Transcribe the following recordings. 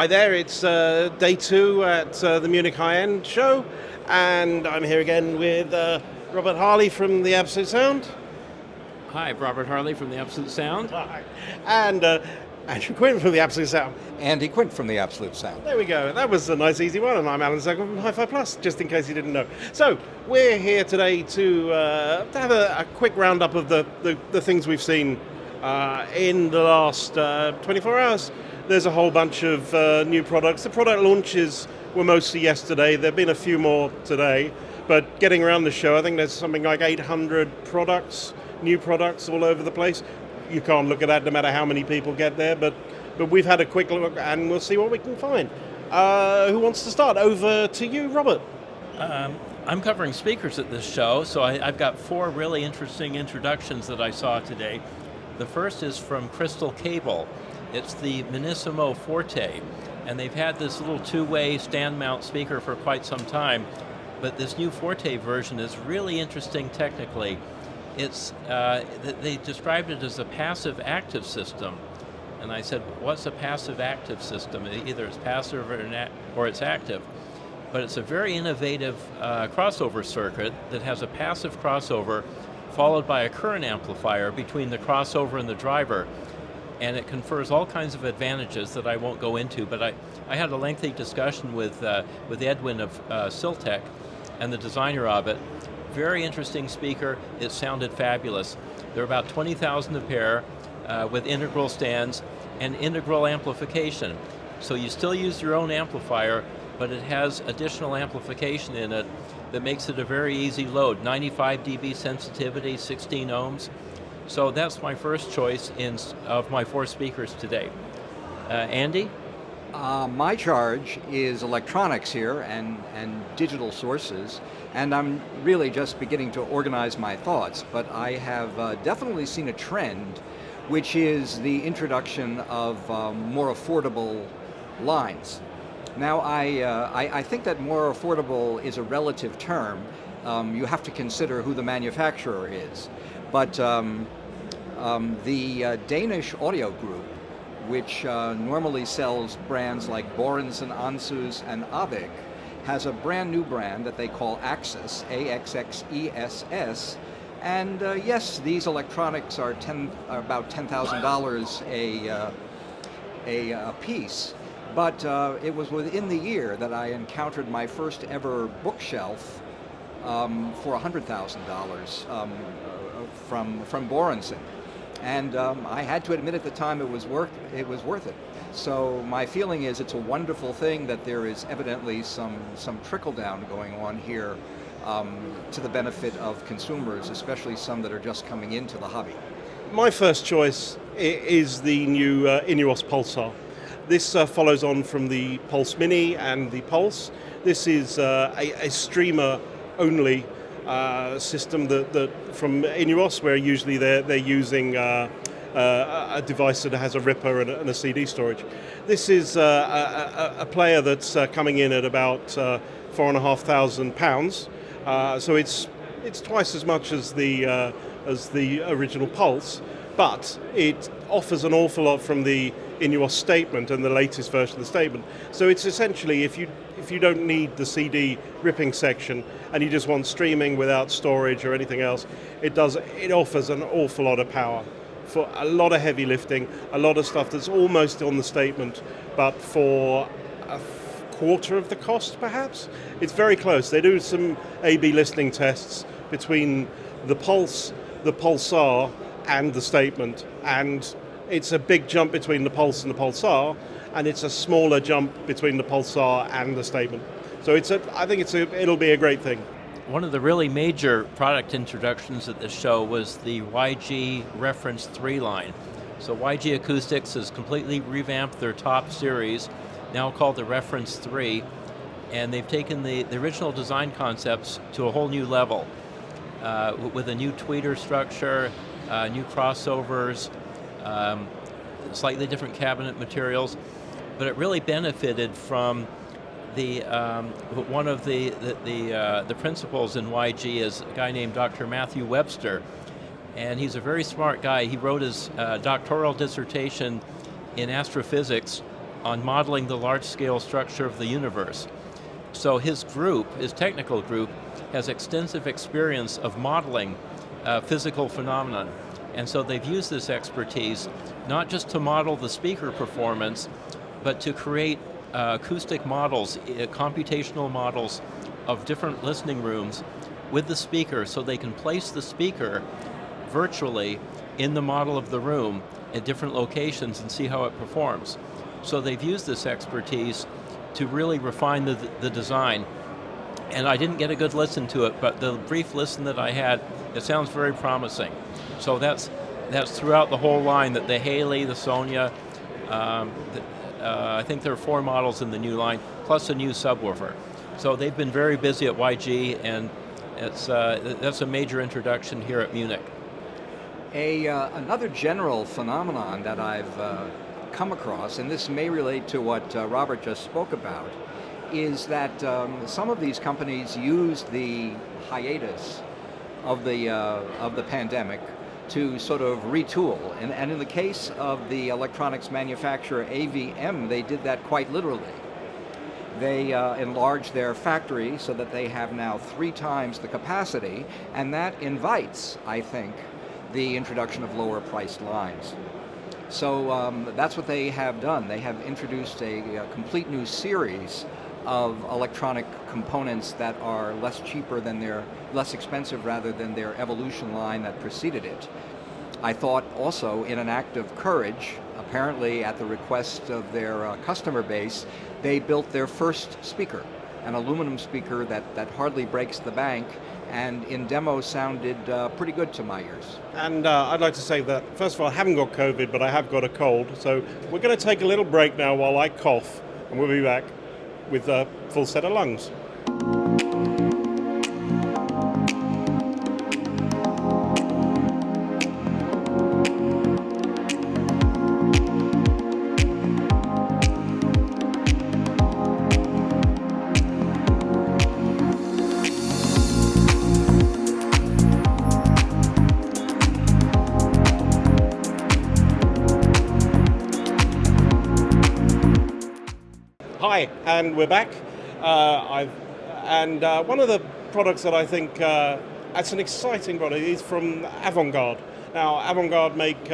Hi there, it's day 2 at the Munich High End show, and I'm here again with Robert Harley from the Absolute Sound. Hi, Robert Harley from the Absolute Sound. Hi. And Andrew Quint from the Absolute Sound. Andy Quint from the Absolute Sound. There we go, that was a nice easy one, and I'm Alan Sircom from Hi-Fi Plus, just in case you didn't know. So, we're here today to have a quick roundup of the things we've seen in the last 24 hours. There's a whole bunch of new products. The product launches were mostly yesterday. There have been a few more today. But getting around the show, I think there's something like 800 products, new products all over the place. You can't look at that no matter how many people get there, but we've had a quick look and we'll see what we can find. Who wants to start? Over to you, Robert. I'm covering speakers at this show, so I've got 4 really interesting introductions that I saw today. The first is from Crystal Cable. It's the Minissimo Forte, and they've had this little 2-way stand mount speaker for quite some time, but this new Forte version is really interesting technically. It's they described it as a passive active system, and I said, what's a passive active system? Either it's passive or it's active, but it's a very innovative crossover circuit that has a passive crossover followed by a current amplifier between the crossover and the driver. And it confers all kinds of advantages that I won't go into, but I had a lengthy discussion with Edwin of Siltec and the designer of it. Very interesting speaker. It sounded fabulous. They're about 20,000 a pair with integral stands and integral amplification. So you still use your own amplifier, but it has additional amplification in it that makes it a very easy load. 95 dB sensitivity, 16 ohms. So that's my first choice of my 4 speakers today. Andy? My charge is electronics here and digital sources, and I'm really just beginning to organize my thoughts, but I have definitely seen a trend, which is the introduction of more affordable lines. Now, I think that more affordable is a relative term. You have to consider who the manufacturer is. But the Danish audio group, which normally sells brands like Borenson, Ansus, and Avik, has a brand new brand that they call Axxess, AXXESS. And yes, these electronics are about $10,000 a piece. But it was within the year that I encountered my first ever bookshelf for $100,000 from Borenson, and I had to admit at the time it was worth it. So my feeling is it's a wonderful thing that there is evidently some trickle down going on here to the benefit of consumers, especially some that are just coming into the hobby. My first choice is the new Innous Pulsar. This follows on from the Pulse Mini and the Pulse. This is a streamer-only system that from Innous, where usually they're using a device that has a ripper and a CD storage. This is a player that's coming in at about £4,500, so it's twice as much as the original Pulse, but it offers an awful lot from the Innous statement and the latest version of the statement. So it's essentially, if you don't need the CD ripping section and you just want streaming without storage or anything else, it offers an awful lot of power for a lot of heavy lifting, a lot of stuff that's almost on the statement, but for a quarter of the cost perhaps. It's very close. They do some A/B listening tests between the Pulse, the Pulsar, and the statement, and it's a big jump between the Pulse and the Pulsar, and it's a smaller jump between the Pulsar and the statement. So I think it'll be a great thing. One of the really major product introductions at this show was the YG Reference 3 line. So YG Acoustics has completely revamped their top series, now called the Reference 3, and they've taken the original design concepts to a whole new level with a new tweeter structure, new crossovers, slightly different cabinet materials, but it really benefited from the one of the principals in YG is a guy named Dr. Matthew Webster, and he's a very smart guy. He wrote his doctoral dissertation in astrophysics on modeling the large-scale structure of the universe. So his group, his technical group, has extensive experience of modeling physical phenomenon. And so they've used this expertise not just to model the speaker performance, but to create acoustic models, computational models of different listening rooms with the speaker, so they can place the speaker virtually in the model of the room at different locations and see how it performs. So they've used this expertise to really refine the design. And I didn't get a good listen to it, but the brief listen that I had, it sounds very promising. So that's throughout the whole line, that the Haley, the Sonia, I think there are 4 models in the new line, plus a new subwoofer. So they've been very busy at YG, and that's a major introduction here at Munich. Another general phenomenon that I've come across, and this may relate to what Robert just spoke about, is that some of these companies use the hiatus of the pandemic to sort of retool. And in the case of the electronics manufacturer AVM, they did that quite literally. They enlarged their factory so that they have now 3 times the capacity, and that invites, I think, the introduction of lower priced lines. So that's what they have done. They have introduced a complete new series of electronic components that are less expensive rather than their Evolution line that preceded it. I thought also, in an act of courage, apparently at the request of their customer base, they built their first speaker, an aluminum speaker that hardly breaks the bank, and in demo sounded pretty good to my ears. And I'd like to say that, first of all, I haven't got COVID, but I have got a cold. So we're going to take a little break now while I cough, and we'll be back with a full set of lungs. Hi, and we're back. One of the products that I think that's an exciting product is from AvantGarde. Now, AvantGarde make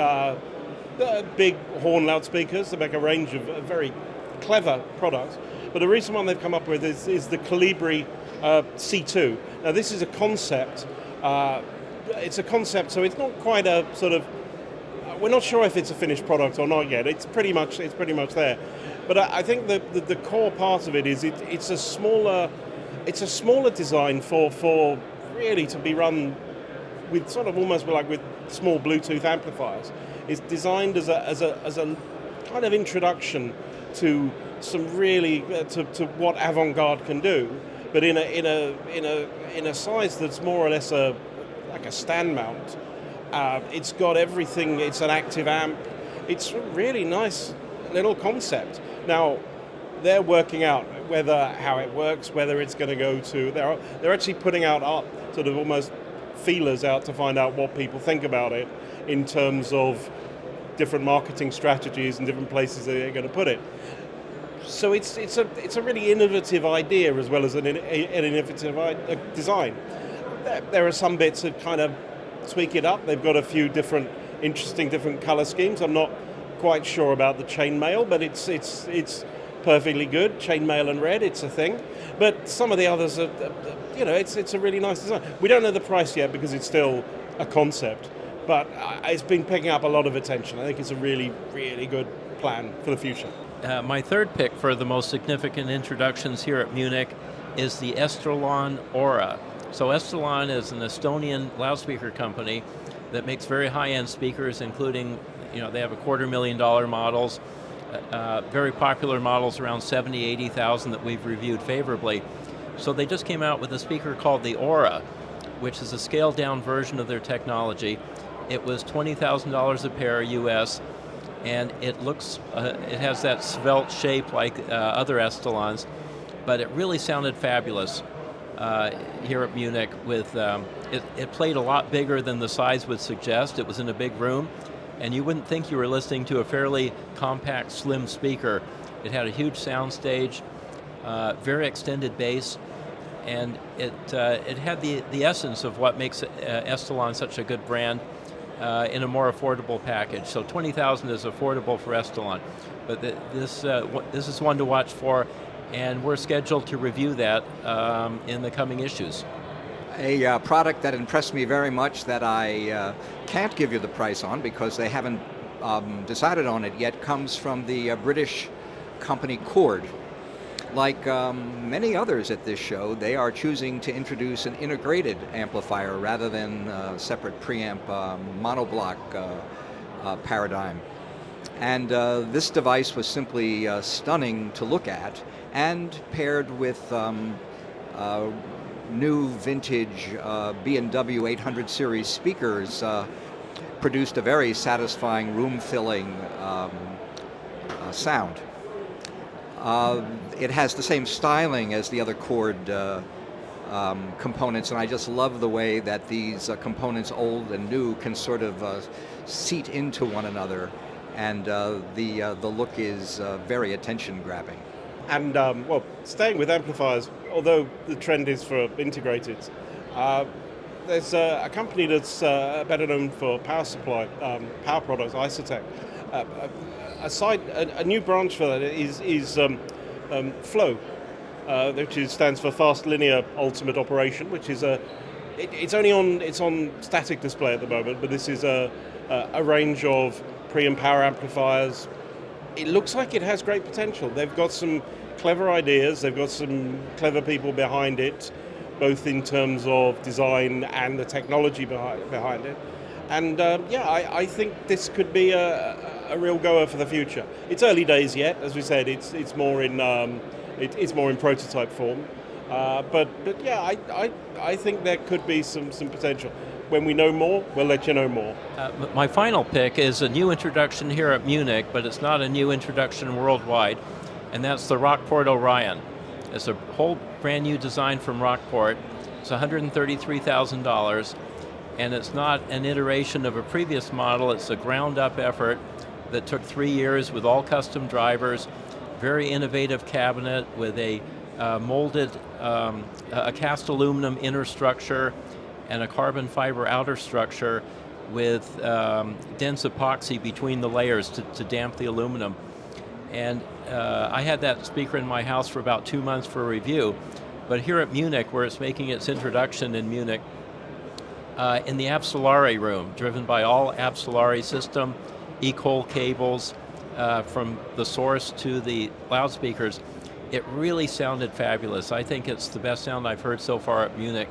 big horn loudspeakers. They make a range of very clever products. But the recent one they've come up with is the Calibri C2. Now, this is a concept. It's a concept, so it's not quite a sort of. We're not sure if it's a finished product or not yet. It's pretty much there. But I think the core part of it is it's a smaller design for really to be run with sort of almost like with small Bluetooth amplifiers. It's designed as a kind of introduction to some really to what AvantGarde can do, but in a size that's more or less like a stand mount. It's got everything. It's an active amp. It's a really nice little concept. Now, they're working out how it works, whether it's going to go to. They're actually putting out sort of almost feelers out to find out what people think about it in terms of different marketing strategies and different places that they're going to put it. So it's a really innovative idea as well as an innovative design. There are some bits that kind of tweak it up. They've got a few interesting color schemes. I'm not quite sure about the chainmail, but it's perfectly good. Chainmail and red, it's a thing. But some of the others are, it's a really nice design. We don't know the price yet because it's still a concept, but it's been picking up a lot of attention. I think it's a really, really good plan for the future. My third pick for the most significant introductions here at Munich is the Estelon Aura. So Estelon is an Estonian loudspeaker company that makes very high-end speakers, including, they have $250,000 models, very popular models around 70, 80,000 that we've reviewed favorably. So they just came out with a speaker called the Aura, which is a scaled-down version of their technology. It was $20,000 a pair US, and it looks, it has that svelte shape like other Estelons, but it really sounded fabulous here at Munich. With it played a lot bigger than the size would suggest. It was in a big room, and you wouldn't think you were listening to a fairly compact, slim speaker, It had a huge sound stage, very extended bass, and it had the essence of what makes Estelon such a good brand in a more affordable package. So $20,000 is affordable for Estelon, but this is one to watch for, and we're scheduled to review that in the coming issues. A product that impressed me very much that I can't give you the price on because they haven't decided on it yet comes from the British company Chord. Like many others at this show, they are choosing to introduce an integrated amplifier rather than a separate preamp monoblock paradigm. And this device was simply stunning to look at, and paired with new vintage B&W 800 series speakers produced a very satisfying room-filling sound. It has the same styling as the other Chord components, and I just love the way that these components, old and new, can sort of seat into one another, and the look is very attention-grabbing. And well, staying with amplifiers, although the trend is for integrated, there's a company that's better known for power supply, power products, Isotech. A new branch for that is Flow, which stands for Fast Linear Ultimate Operation, which is it's on static display at the moment, but this is a range of pre and power amplifiers. It looks like it has great potential. They've got some clever ideas, they've got some clever people behind it, both in terms of design and the technology behind it. And I think this could be a real goer for the future. It's early days yet, as we said. It's more in prototype form, but yeah, I think there could be some potential. When we know more, we'll let you know more. My final pick is a new introduction here at Munich, but it's not a new introduction worldwide, and that's the Rockport ORION. It's a whole brand new design from Rockport. It's $133,000, and it's not an iteration of a previous model. It's a ground-up effort that took 3 years with all custom drivers, very innovative cabinet with a molded, a cast aluminum inner structure and a carbon fiber outer structure with dense epoxy between the layers to damp the aluminum. And I had that speaker in my house for about 2 months for review, but here at Munich, where it's making its introduction in Munich, in the Absolari room, driven by all Absolari system, E-Col cables from the source to the loudspeakers, it really sounded fabulous. I think it's the best sound I've heard so far at Munich.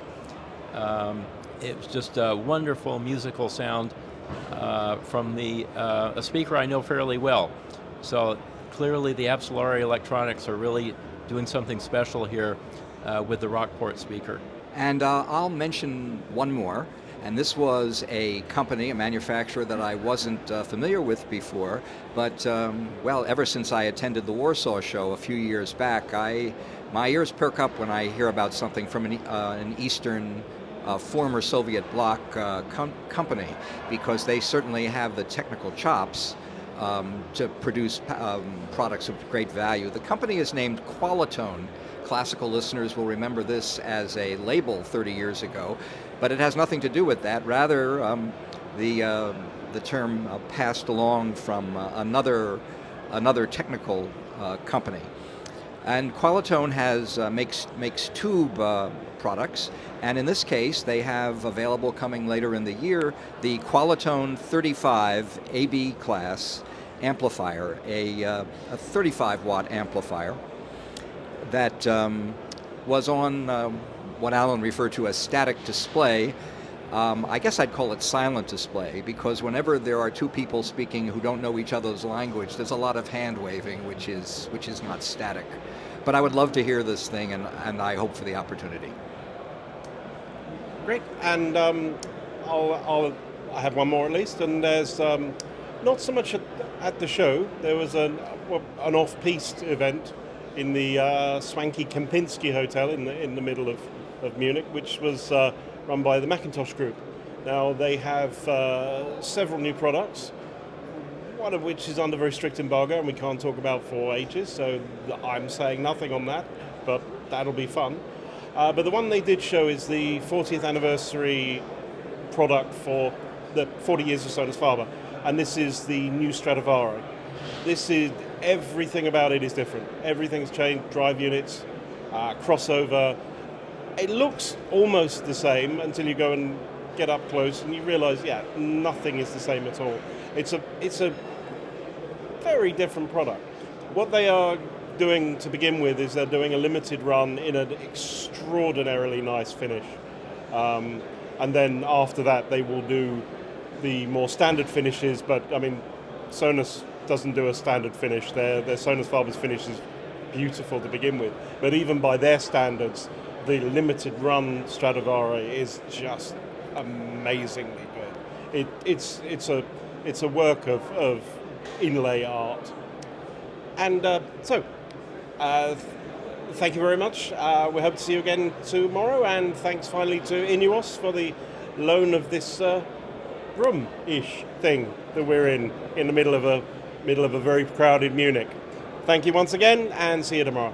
It was just a wonderful musical sound from a speaker I know fairly well. So clearly the Absolari electronics are really doing something special here with the Rockport speaker. And I'll mention one more, and this was a company, a manufacturer that I wasn't familiar with before, but well, ever since I attended the Warsaw show a few years back, my ears perk up when I hear about something from an Eastern former Soviet bloc company, because they certainly have the technical chops to produce products of great value. The company is named Qualitone. Classical listeners will remember this as a label 30 years ago, but it has nothing to do with that. Rather, the term passed along from another technical company. And Qualitone makes tube products, and in this case, they have available coming later in the year the Qualitone 35 AB class amplifier, a 35-watt amplifier that was on what Alan referred to as static display. I guess I'd call it silent display, because whenever there are two people speaking who don't know each other's language, there's a lot of hand waving, which is not static. But I would love to hear this thing, and I hope for the opportunity. Great, and I have one more at least, and there's not so much at the show. There was an off-piste event in the swanky Kempinski Hotel in the middle of Munich, which was run by the Macintosh Group. Now they have several new products, one of which is under very strict embargo and we can't talk about for ages, so I'm saying nothing on that, but that'll be fun. But the one they did show is the 40th anniversary product for the 40 years of Sonus Faber, and this is the new Stradivari. This is, everything about it is different. Everything's changed, drive units, crossover. It looks almost the same until you go and get up close and you realize, yeah, nothing is the same at all. It's a very different product. What they are doing to begin with is they're doing a limited run in an extraordinarily nice finish. And then after that they will do the more standard finishes, but I mean, Sonus doesn't do a standard finish. Their Sonus Faber's finish is beautiful to begin with, but even by their standards, the limited run Stradivari is just amazingly good. It's a work of inlay art. And thank you very much. We hope to see you again tomorrow, and thanks finally to Innous for the loan of this room-ish thing that we're in the middle of a very crowded Munich. Thank you once again, and see you tomorrow.